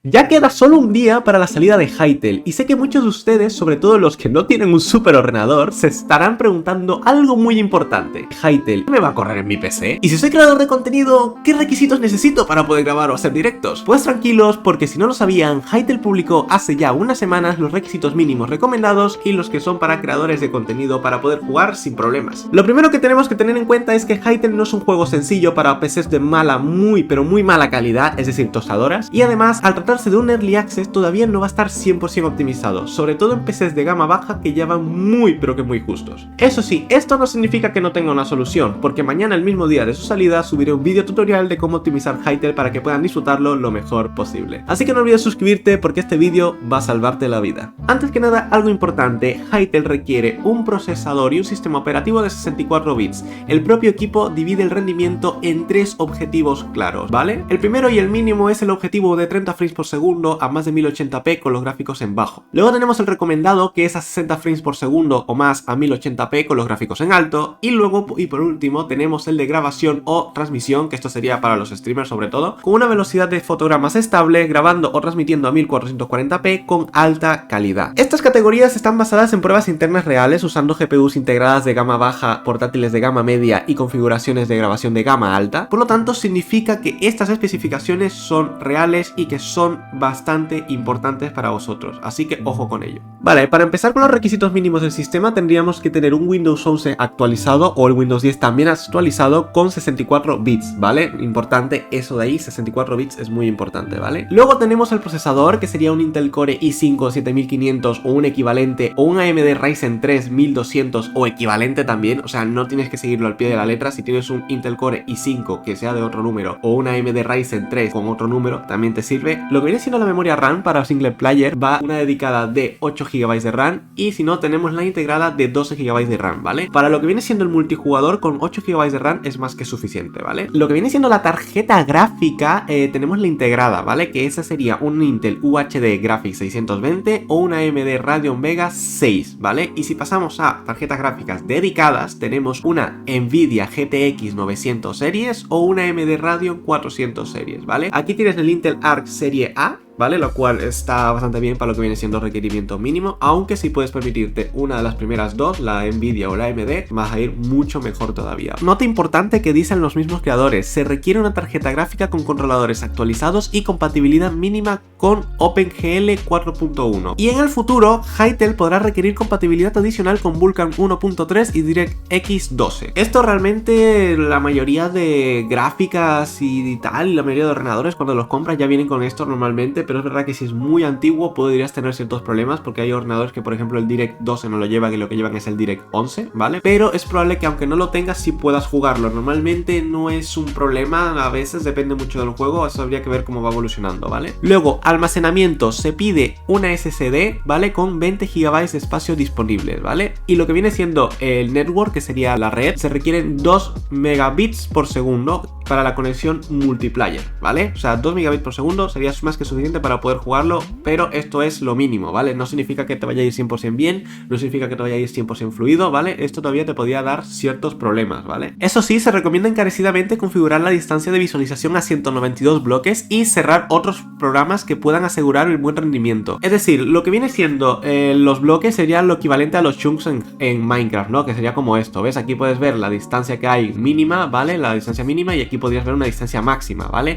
Ya queda solo un día para la salida de Hytale y sé que muchos de ustedes, sobre todo los que no tienen un super ordenador, se estarán preguntando algo muy importante. Hytale, ¿me va a correr en mi PC? Y si soy creador de contenido, ¿qué requisitos necesito para poder grabar o hacer directos? Pues tranquilos, porque si no lo sabían, Hytale publicó hace ya unas semanas los requisitos mínimos recomendados y los que son para creadores de contenido para poder jugar sin problemas. Lo primero que tenemos que tener en cuenta es que Hytale no es un juego sencillo para PCs de pero muy mala calidad, es decir, tostadoras, y además, al tratarse de un Early Access todavía no va a estar 100% optimizado, sobre todo en PCs de gama baja que ya van muy justos. Eso sí, esto no significa que no tenga una solución, porque mañana, el mismo día de su salida, subiré un vídeo tutorial de cómo optimizar Hytale para que puedan disfrutarlo lo mejor posible. Así que no olvides suscribirte porque este vídeo va a salvarte la vida. Antes que nada, algo importante, Hytale requiere un procesador y un sistema operativo de 64 bits. El propio equipo divide el rendimiento en tres objetivos claros, ¿vale? El primero y el mínimo es el objetivo de 30 frames por segundo a más de 1080p con los gráficos en bajo. Luego tenemos el recomendado, que es a 60 frames por segundo o más a 1080p con los gráficos en alto. Y luego, y por último, tenemos el de grabación o transmisión, que esto sería para los streamers sobre todo, con una velocidad de fotogramas estable, grabando o transmitiendo a 1440p con alta calidad. Estas categorías están basadas en pruebas internas reales usando GPUs integradas de gama baja, portátiles de gama media y configuraciones de grabación de gama alta. Por lo tanto, significa que estas especificaciones son reales y que son bastante importantes para vosotros, así que ojo con ello. Vale, para empezar con los requisitos mínimos del sistema tendríamos que tener un Windows 11 actualizado o el Windows 10 también actualizado con 64 bits, ¿vale? Importante eso de ahí, 64 bits es muy importante, ¿vale? Luego tenemos el procesador, que sería un Intel Core i5 7500 o un equivalente, o un AMD Ryzen 3 1200 o equivalente también, o sea, no tienes que seguirlo al pie de la letra. Si tienes un Intel Core i5 que sea de otro número o un AMD Ryzen 3 con otro número, también te sirve. Lo que viene siendo la memoria RAM para single player va una dedicada de 8 GB de RAM y si no tenemos la integrada de 12 GB de RAM, ¿vale? Para lo que viene siendo el multijugador con 8 GB de RAM es más que suficiente, ¿vale? Lo que viene siendo la tarjeta gráfica tenemos la integrada, ¿vale? Que esa sería un Intel UHD Graphics 620 o una AMD Radeon Vega 6, ¿vale? Y si pasamos a tarjetas gráficas dedicadas tenemos una Nvidia GTX 900 series o una AMD Radeon 400 series, ¿vale? Aquí tienes el Intel Arc Serie A, ¿vale? Lo cual está bastante bien para lo que viene siendo requerimiento mínimo, aunque si puedes permitirte una de las primeras dos, la Nvidia o la AMD, vas a ir mucho mejor todavía. Nota importante que dicen los mismos creadores, se requiere una tarjeta gráfica con controladores actualizados y compatibilidad mínima con OpenGL 4.1. Y en el futuro, Hytale podrá requerir compatibilidad adicional con Vulkan 1.3 y DirectX 12. Esto realmente la mayoría de gráficas y tal, la mayoría de ordenadores cuando los compras ya vienen con esto normalmente, pero es verdad que si es muy antiguo podrías tener ciertos problemas porque hay ordenadores que por ejemplo el Direct 12 no lo llevan y lo que llevan es el Direct 11, ¿vale? Pero es probable que aunque no lo tengas sí puedas jugarlo. Normalmente no es un problema, a veces depende mucho del juego, eso habría que ver cómo va evolucionando, ¿vale? Luego, almacenamiento, se pide una SSD, ¿vale? Con 20 GB de espacio disponibles, ¿vale? Y lo que viene siendo el network, que sería la red, se requieren 2 megabits por segundo para la conexión multiplayer, ¿vale? O sea, 2 megabits por segundo sería más que suficiente para poder jugarlo, pero esto es lo mínimo, ¿vale? No significa que te vaya a ir 100% bien, no significa que te vaya a ir 100% fluido, ¿vale? Esto todavía te podría dar ciertos problemas, ¿vale? Eso sí, se recomienda encarecidamente configurar la distancia de visualización a 192 bloques y cerrar otros programas que puedan asegurar el buen rendimiento. Es decir, lo que viene siendo los bloques sería lo equivalente a los chunks en Minecraft, ¿no? Que sería como esto, ¿ves? Aquí puedes ver la distancia que hay mínima, ¿vale? La distancia mínima, y aquí podrías ver una distancia máxima, ¿vale?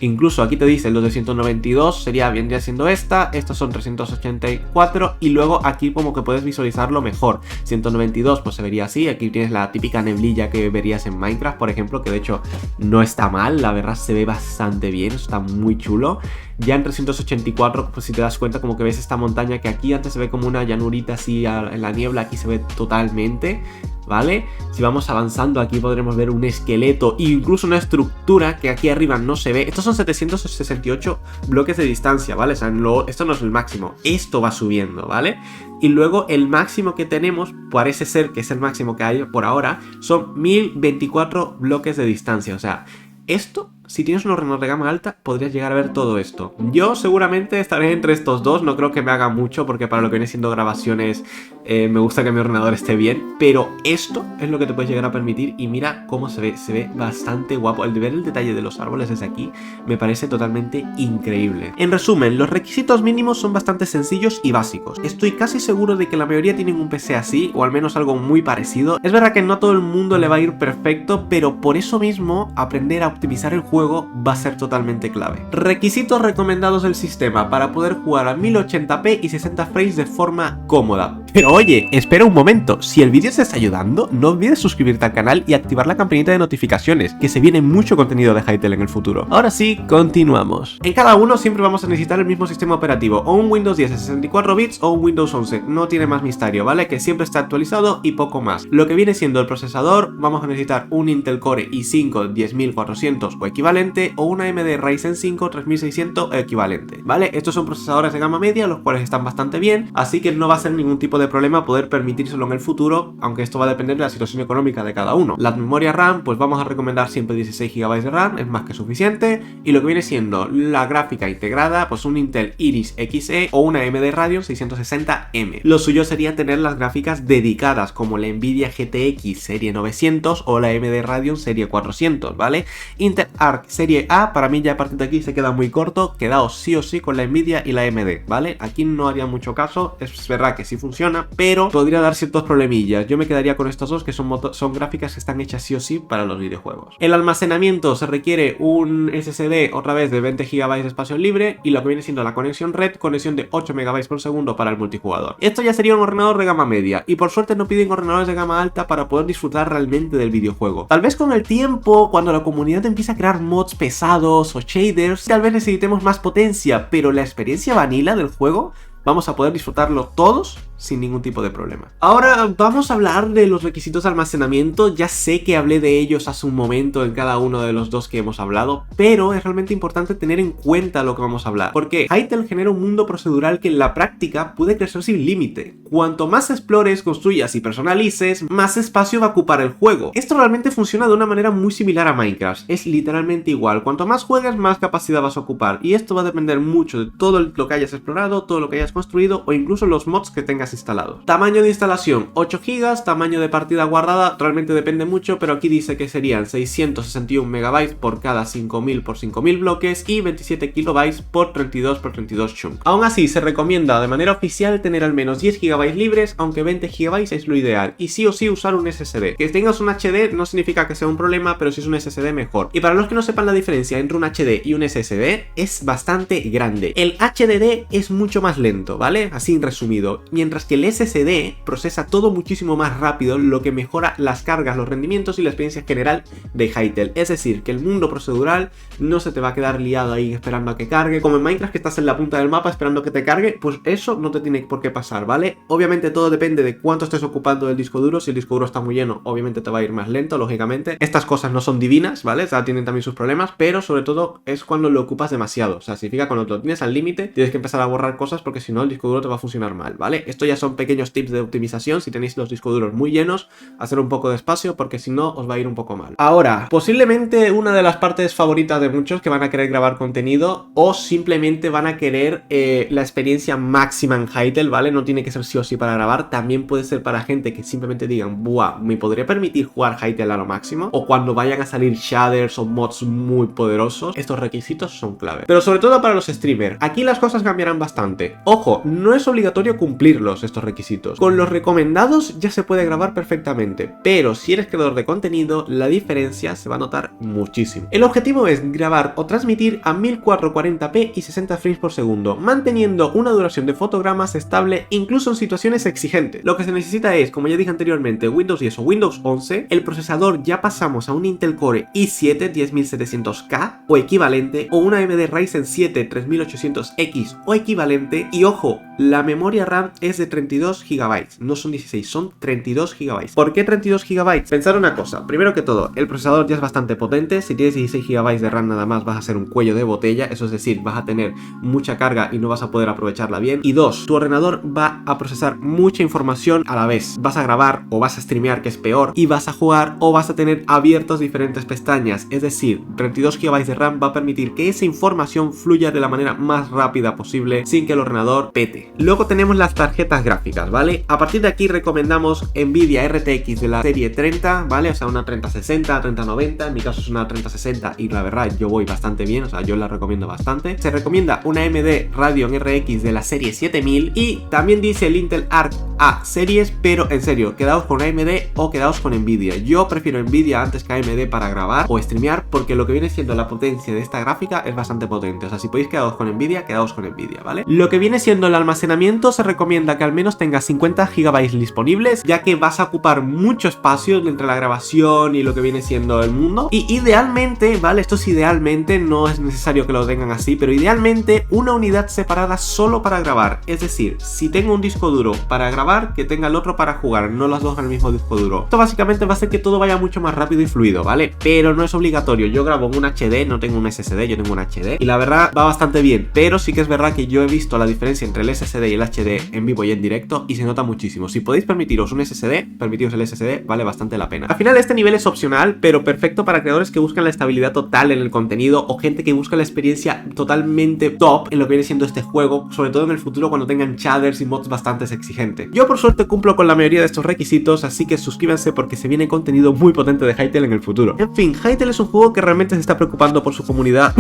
Incluso aquí te dice los de 192 vendría siendo estos son 384 y luego aquí como que puedes visualizarlo mejor. 192 pues se vería así, aquí tienes la típica neblilla que verías en Minecraft, por ejemplo, que de hecho no está mal, la verdad se ve bastante bien, está muy chulo. Ya en 384 pues si te das cuenta como que ves esta montaña que aquí antes se ve como una llanurita así en la niebla, aquí se ve totalmente, ¿vale? Si vamos avanzando aquí podremos ver un esqueleto e incluso una estructura que aquí arriba no se ve. Estos son 768 bloques de distancia, ¿vale? O sea, esto no es el máximo, esto va subiendo, ¿vale? Y luego el máximo que tenemos, parece ser que es el máximo que hay por ahora, son 1024 bloques de distancia, o sea, esto si tienes un ordenador de gama alta, podrías llegar a ver todo esto. Yo seguramente estaré entre estos dos, no creo que me haga mucho, porque para lo que viene siendo grabaciones me gusta que mi ordenador esté bien, pero esto es lo que te puedes llegar a permitir y mira cómo se ve bastante guapo. El de ver el detalle de los árboles desde aquí me parece totalmente increíble. En resumen, los requisitos mínimos son bastante sencillos y básicos. Estoy casi seguro de que la mayoría tienen un PC así, o al menos algo muy parecido. Es verdad que no a todo el mundo le va a ir perfecto, pero por eso mismo aprender a optimizar el juego va a ser totalmente clave. Requisitos recomendados del sistema para poder jugar a 1080p y 60 frames de forma cómoda. Pero oye, espera un momento, si el vídeo te está ayudando, no olvides suscribirte al canal y activar la campanita de notificaciones, que se viene mucho contenido de Hytale en el futuro. Ahora sí, continuamos. En cada uno siempre vamos a necesitar el mismo sistema operativo, o un Windows 10 de 64 bits o un Windows 11, no tiene más misterio, ¿vale? Que siempre está actualizado y poco más. Lo que viene siendo el procesador, vamos a necesitar un Intel Core i5 10400 o equivalente, o una AMD Ryzen 5 3600 o equivalente, ¿vale? Estos son procesadores de gama media, los cuales están bastante bien, así que no va a ser ningún tipo de problema poder permitírselo en el futuro, aunque esto va a depender de la situación económica de cada uno. La memoria RAM, pues vamos a recomendar siempre 16 GB de RAM, es más que suficiente, y lo que viene siendo la gráfica integrada, pues un Intel Iris Xe o una AMD Radeon 660M. Lo suyo sería tener las gráficas dedicadas, como la Nvidia GTX serie 900 o la AMD Radeon serie 400, ¿vale? Intel Arc serie A, para mí ya a partir de aquí se queda muy corto, quedaos sí o sí con la Nvidia y la AMD, ¿vale? Aquí no haría mucho caso, es verdad que sí funciona, pero podría dar ciertos problemillas. Yo me quedaría con estos dos, que son gráficas que están hechas sí o sí para los videojuegos. El almacenamiento, se requiere un SSD otra vez de 20 GB de espacio libre, y lo que viene siendo la conexión red, conexión de 8 MB por segundo para el multijugador. Esto ya sería un ordenador de gama media, y por suerte no piden ordenadores de gama alta para poder disfrutar realmente del videojuego. Tal vez con el tiempo, cuando la comunidad empiece a crear mods pesados o shaders, tal vez necesitemos más potencia, pero la experiencia vanilla del juego vamos a poder disfrutarlo todos sin ningún tipo de problema. Ahora vamos a hablar de los requisitos de almacenamiento. Ya sé que hablé de ellos hace un momento en cada uno de los dos que hemos hablado, pero es realmente importante tener en cuenta lo que vamos a hablar, porque Hytale genera un mundo procedural que en la práctica puede crecer sin límite. Cuanto más explores, construyas y personalices, más espacio va a ocupar el juego. Esto realmente funciona de una manera muy similar a Minecraft, es literalmente igual. Cuanto más juegues, más capacidad vas a ocupar, y esto va a depender mucho de todo lo que hayas explorado, todo lo que hayas construido, o incluso los mods que tengas instalados. Tamaño de instalación 8 GB, tamaño de partida guardada realmente depende mucho, pero aquí dice que serían 661 MB por cada 5000 por 5000 bloques y 27 KB por 32 por 32 chunks. Aún así, se recomienda de manera oficial tener al menos 10 GB libres, aunque 20 GB es lo ideal, y sí o sí usar un SSD. Que tengas un HD no significa que sea un problema, pero si es un SSD mejor. Y para los que no sepan la diferencia entre un HD y un SSD, es bastante grande. El HDD es mucho más lento, ¿vale? Así en resumido, mientras que el SSD procesa todo muchísimo más rápido, lo que mejora las cargas, los rendimientos y la experiencia general de Hytale. Es decir, que el mundo procedural no se te va a quedar liado ahí esperando a que cargue, como en Minecraft que estás en la punta del mapa esperando que te cargue, pues eso no te tiene por qué pasar, ¿vale? Obviamente todo depende de cuánto estés ocupando del disco duro. Si el disco duro está muy lleno, obviamente te va a ir más lento, lógicamente. Estas cosas no son divinas, ¿vale? O sea, tienen también sus problemas, pero sobre todo es cuando lo ocupas demasiado. O sea, significa cuando lo tienes al límite, tienes que empezar a borrar cosas, porque si no el disco duro te va a funcionar mal, ¿vale? Esto ya son pequeños tips de optimización. Si tenéis los discos duros muy llenos, hacer un poco de espacio, porque si no os va a ir un poco mal. Ahora, posiblemente una de las partes favoritas de muchos que van a querer grabar contenido, o simplemente van a querer la experiencia máxima en Hytale, ¿vale? No tiene que ser sí o sí para grabar, también puede ser para gente que simplemente digan, buah, me podría permitir jugar Hytale a lo máximo, o cuando vayan a salir shaders o mods muy poderosos. Estos requisitos son clave, pero sobre todo para los streamers. Aquí las cosas cambiarán bastante. Ojo, no es obligatorio cumplirlos estos requisitos. Con los recomendados ya se puede grabar perfectamente, pero si eres creador de contenido, la diferencia se va a notar muchísimo. El objetivo es grabar o transmitir a 1440p y 60 frames por segundo, manteniendo una duración de fotogramas estable incluso en situaciones exigentes. Lo que se necesita es, como ya dije anteriormente, Windows 10 o Windows 11, el procesador ya pasamos a un Intel Core i7 10700K o equivalente, o una AMD Ryzen 7 3800X o equivalente, y ojo, la memoria RAM es de 32 GB, no son 16, son 32 GB. ¿Por qué 32 GB? Pensar una cosa, primero que todo, el procesador ya es bastante potente, si tienes 16 GB de RAM nada más vas a ser un cuello de botella, eso es decir, vas a tener mucha carga y no vas a poder aprovecharla bien. Y dos, tu ordenador va a procesar mucha información a la vez, vas a grabar o vas a streamear, que es peor, y vas a jugar o vas a tener abiertos diferentes pestañas, es decir, 32 GB de RAM va a permitir que esa información fluya de la manera más rápida posible sin que el ordenador pete. Luego tenemos las tarjetas gráficas, ¿vale? A partir de aquí recomendamos Nvidia RTX de la serie 30, ¿vale? O sea, una 3060, 3090, en mi caso es una 3060 y la verdad yo voy bastante bien, o sea, yo la recomiendo bastante. Se recomienda una AMD Radeon RX de la serie 7000 y también dice el Intel Arc A series, pero en serio, quedaos con AMD o quedaos con Nvidia. Yo prefiero Nvidia antes que AMD para grabar o streamear porque lo que viene siendo la potencia de esta gráfica es bastante potente, o sea, si podéis quedaos con Nvidia, quedaos con Nvidia, ¿vale? Lo que viene siendo el almacenamiento se recomienda que al menos tenga 50 GB disponibles, ya que vas a ocupar mucho espacio entre la grabación y lo que viene siendo el mundo. Y idealmente, ¿vale? Esto es idealmente, no es necesario que lo tengan así, pero idealmente una unidad separada solo para grabar. Es decir, si tengo un disco duro para grabar, que tenga el otro para jugar, no las dos en el mismo disco duro. Esto básicamente va a hacer que todo vaya mucho más rápido y fluido, ¿vale? Pero no es obligatorio. Yo grabo en un HD, no tengo un SSD, yo tengo un HD y la verdad va bastante bien, pero sí que es verdad que yo he visto la diferencia entre el SSD y el HD en vivo y en directo y se nota muchísimo. Si podéis permitiros un SSD, permitiros el SSD, vale bastante la pena. Al final este nivel es opcional, pero perfecto para creadores que buscan la estabilidad total en el contenido o gente que busca la experiencia totalmente top en lo que viene siendo este juego, sobre todo en el futuro cuando tengan shaders y mods bastante exigentes. Yo por suerte cumplo con la mayoría de estos requisitos, así que suscríbanse porque se viene contenido muy potente de Hytale en el futuro. En fin, Hytale es un juego que realmente se está preocupando por su comunidad,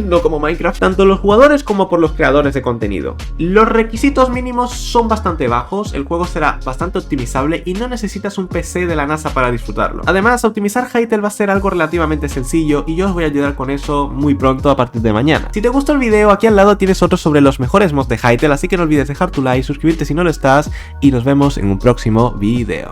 no como Minecraft, tanto los jugadores como por los creadores de contenido. Los requisitos mínimos son bastante bajos, el juego será bastante optimizable y no necesitas un PC de la NASA para disfrutarlo. Además, optimizar Hytale va a ser algo relativamente sencillo y yo os voy a ayudar con eso muy pronto a partir de mañana. Si te gustó el video, aquí al lado tienes otro sobre los mejores mods de Hytale, así que no olvides dejar tu like, suscribirte si no lo estás y nos vemos en un próximo video.